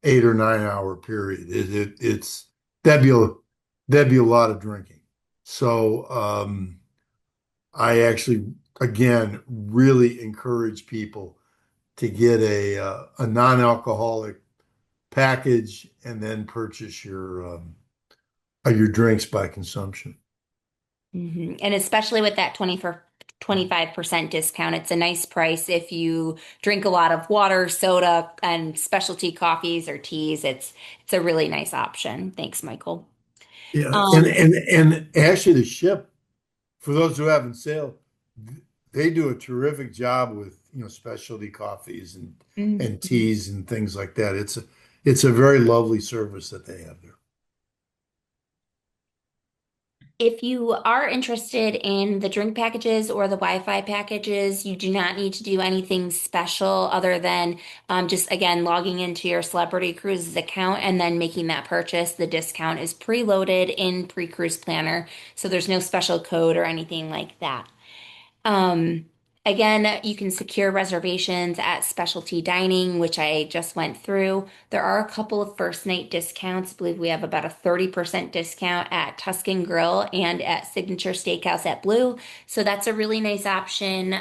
8 or 9 hour period. It's that'd be a that'd be a lot of drinking. So I actually again really encourage people to get a non-alcoholic package and then purchase your drinks by consumption. And especially with that 25% discount, it's a nice price if you drink a lot of water, soda, and specialty coffees or teas. It's a really nice option. Thanks, Michael. Yeah, Um, and actually the ship, for those who haven't sailed, they do a terrific job with specialty coffees and mhm. teas and things like that. It's a very lovely service that they have there. If you are interested in the drink packages or the Wi-Fi packages, you do not need to do anything special other than just again logging into your Celebrity Cruises account and then making that purchase. The discount is preloaded in Pre-Cruise Planner, so there's no special code or anything like that. Um, Again, you can secure reservations at specialty dining, which I just went through. There are a couple of first night discounts. I believe we have about a 30% discount at Tuscan Grill and at Signature Steakhouse at Blue. So that's a really nice option.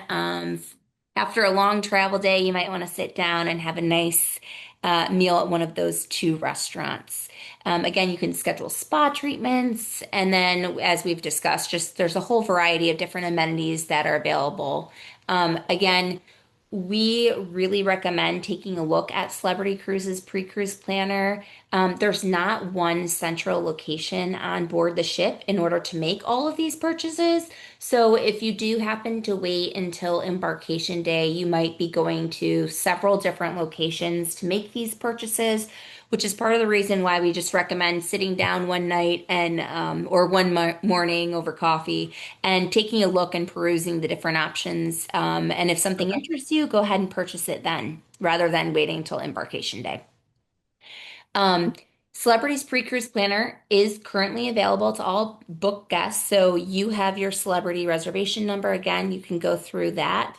After a long travel day, you might want to sit down and have a nice meal at one of those two restaurants. Again, you can schedule spa treatments. And then, as we've discussed, just there's a whole variety of different amenities that are available. Again, we really recommend taking a look at Celebrity Cruises Pre-Cruise Planner. There's not one central location on board the ship in order to make all of these purchases. So if you do happen to wait until embarkation day, you might be going to several different locations to make these purchases, which is part of the reason why we just recommend sitting down one night and or one morning over coffee and taking a look and perusing the different options. And if something interests you, go ahead and purchase it then, rather than waiting until embarkation day. Um, Celebrities Pre-Cruise Planner is currently available to all book guests. So you have your celebrity reservation number. Again, you can go through that.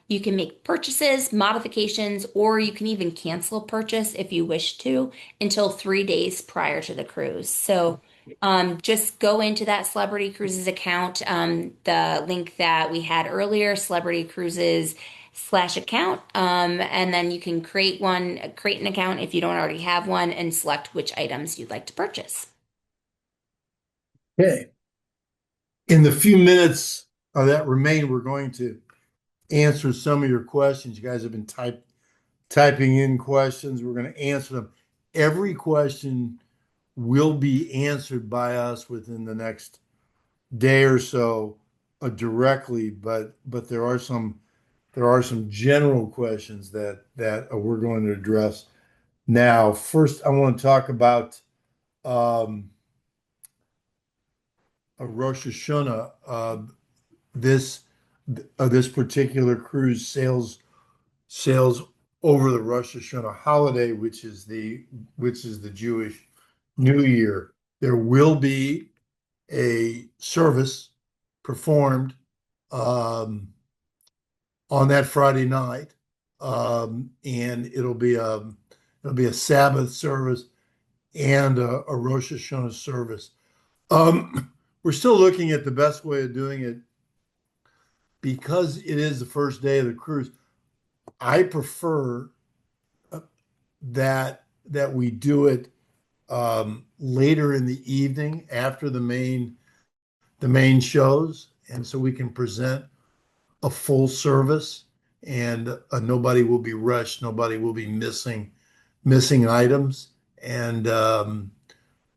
You can make purchases, modifications, or you can even cancel a purchase if you wish to until 3 days prior to the cruise. So just go into that Celebrity Cruises account. The link that we had earlier, Celebrity Cruises account. And then you can create an account if you don't already have one and select which items you'd like to purchase. Okay. In the few minutes that remain, we're going to answer some of your questions. You guys have been typing in questions. We're going to answer them. Every question will be answered by us within the next day or so, directly, but there are some general questions that we're going to address now. First, I want to talk about um, a Rosh Hashanah. This this particular cruise sails over the Rosh Hashanah holiday, which is the Jewish New Year. There will be a service performed um, on that Friday night, and it'll be a Sabbath service and a Rosh Hashanah service. We're still looking at the best way of doing it because it is the first day of the cruise. I prefer that we do it later in the evening after the main shows, and so we can present a full service, and nobody will be rushed, nobody will be missing items, and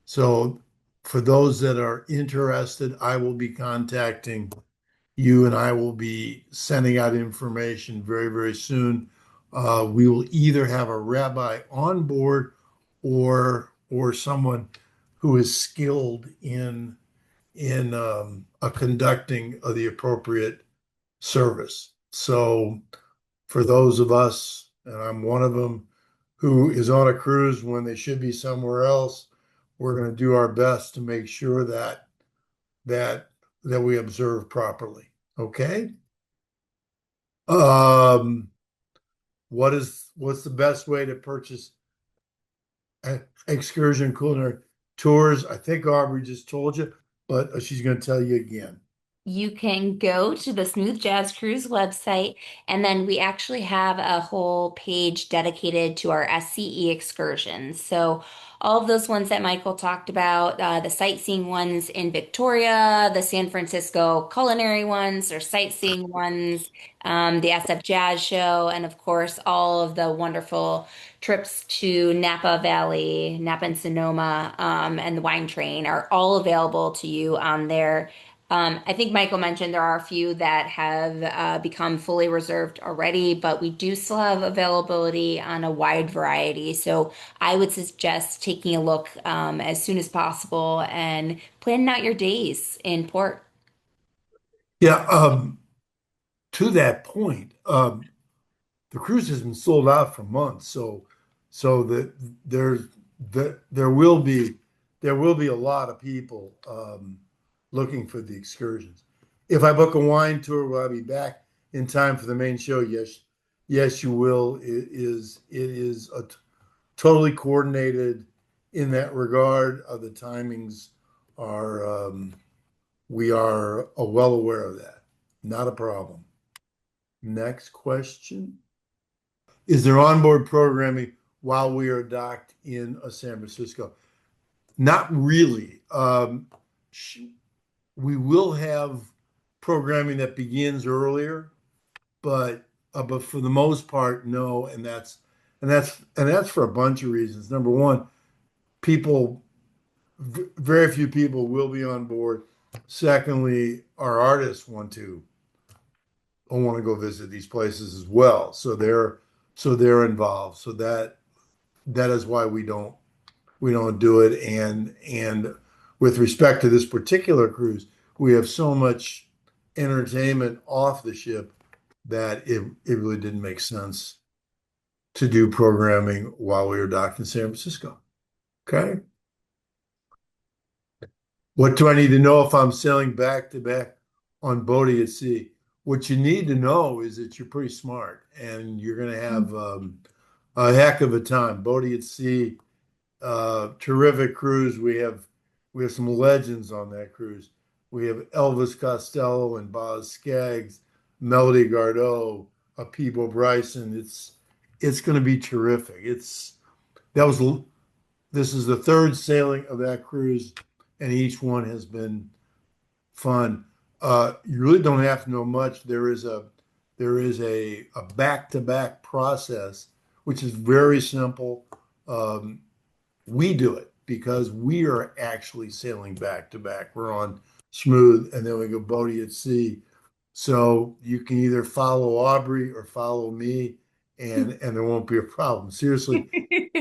so for those that are interested, I will be contacting you, and I will be sending out information very, very soon. We will either have a rabbi on board or someone who is skilled in conducting the appropriate service. So for those of us, and I'm one of them, who is on a cruise when they should be somewhere else, we're going to do our best to make sure that that we observe properly. Okay. Um, what's the best way to purchase excursion culinary tours? I think Aubrey just told you, but she's going to tell you again. You can go to the Smooth Jazz Cruise website, and then we actually have a whole page dedicated to our SCE excursions. So, all of those ones that Michael talked about, the sightseeing ones in Victoria, the San Francisco culinary ones or sightseeing ones, the SF Jazz Show, and of course, all of the wonderful trips to Napa Valley, Napa and Sonoma, and the wine train are all available to you on there. I think Michael mentioned there are a few that have become fully reserved already, but we do still have availability on a wide variety. So I would suggest taking a look as soon as possible and planning out your days in port. Yeah. To that point, the cruise has been sold out for months, so that there will be a lot of people looking for the excursions. If I book a wine tour, will I be back in time for the main show? Yes, yes, you will. It is totally coordinated in that regard. The timings are we are well aware of that. Not a problem. Next question. Is there onboard programming while we are docked in San Francisco? Not really. We will have programming that begins earlier, but for the most part, no. And that's for a bunch of reasons. Number one, people, very few people will be on board. Secondly, our artists want to go visit these places as well, so they're involved. So that is why we don't do it. And with respect to this particular cruise, we have so much entertainment off the ship that it really didn't make sense to do programming while we were docked in San Francisco. Okay. What do I need to know if I'm sailing back to back on Bodie at sea? What you need to know is that you're pretty smart and you're going to have a heck of a time. Bodie at sea, terrific cruise. We have some legends on that cruise. We have Elvis Costello and Boz Scaggs, Melody Gardot, Peebo Bryson. It's going to be terrific. That was this is the third sailing of that cruise, and each one has been fun. You really don't have to know much. There is a back-to-back process, which is very simple. Um, we do it because we are actually sailing back to back. We're on smooth, and then we go boaty at sea. So you can either follow Aubrey or follow me, and there won't be a problem. Seriously,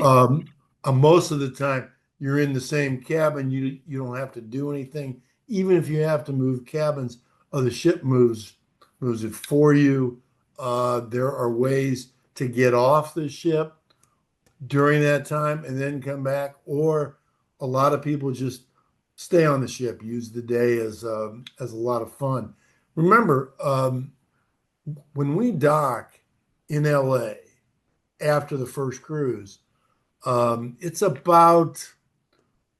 um, most of the time you're in the same cabin. You don't have to do anything. Even if you have to move cabins, the ship moves it for you. There are ways to get off the ship during that time and then come back, or a lot of people just stay on the ship, use the day as a lot of fun. Remember, when we dock in LA after the first cruise, it's about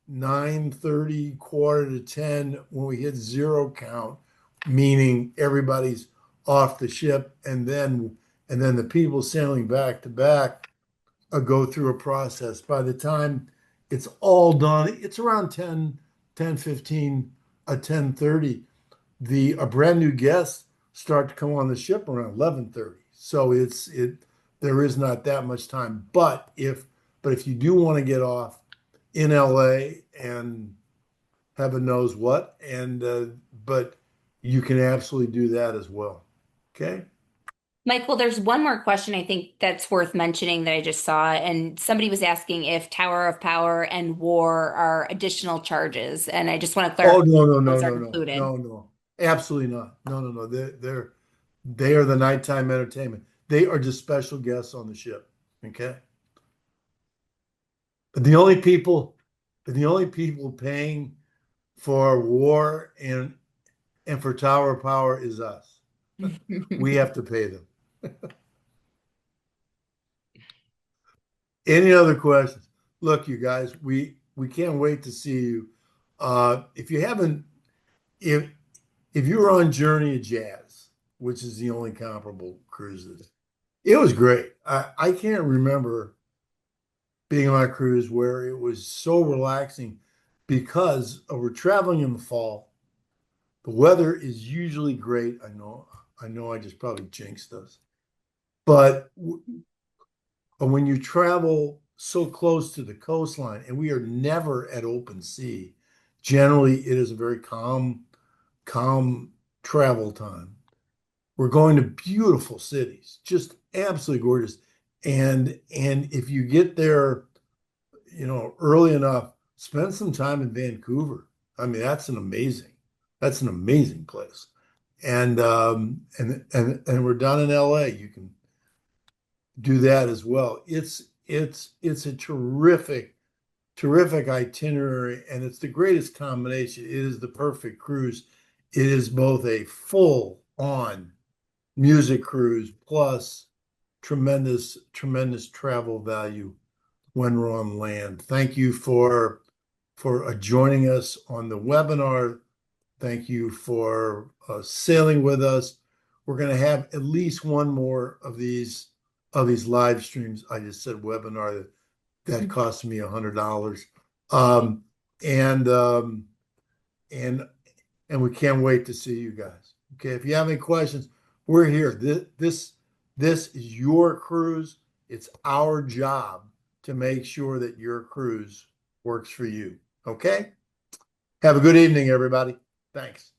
9:30, quarter to 10 when we hit zero count, meaning everybody's off the ship, and then the people sailing back to back go through a process. By the time it's all done, it's around 10:15, 10:30. The a brand new guests start to come on the ship around 11:30. So there is not that much time. But if you do want to get off in LA, and heaven knows what, and but you can absolutely do that as well. Okay. Michael, there's one more question I think that's worth mentioning that I just saw, and somebody was asking if Tower of Power and War are additional charges, and I just want to Oh, clarify no, no, no, those are no, no, included. no, no. Absolutely not. No, no, no. They are the nighttime entertainment. They are just special guests on the ship. Okay. But the only people paying for War and for Tower of Power is us. We have to pay them. Any other questions? Look, you guys, we can't wait to see you. If you haven't, if you were on Journey of Jazz, which is the only comparable cruises, it was great. I can't remember being on a cruise where it was so relaxing because we're traveling in the fall. The weather is usually great. I know I just probably jinxed us. But when you travel so close to the coastline, and we are never at open sea, generally it is a very calm travel time. We're going to beautiful cities, just absolutely gorgeous. And if you get there, early enough, spend some time in Vancouver. I mean, that's an amazing place. And we're down in LA. You can do that as well. It's a terrific itinerary, and it's the greatest combination. It is the perfect cruise. It is both a full on music cruise plus tremendous travel value when we're on land. Thank you for joining us on the webinar. Thank you for sailing with us. We're going to have at least one more of these live streams. I just said webinar that cost me $100, um, and um, and and we can't wait to see you guys. Okay, if you have any questions, we're here. This is your cruise. It's our job to make sure that your cruise works for you. Okay? Have a good evening, everybody. Thanks.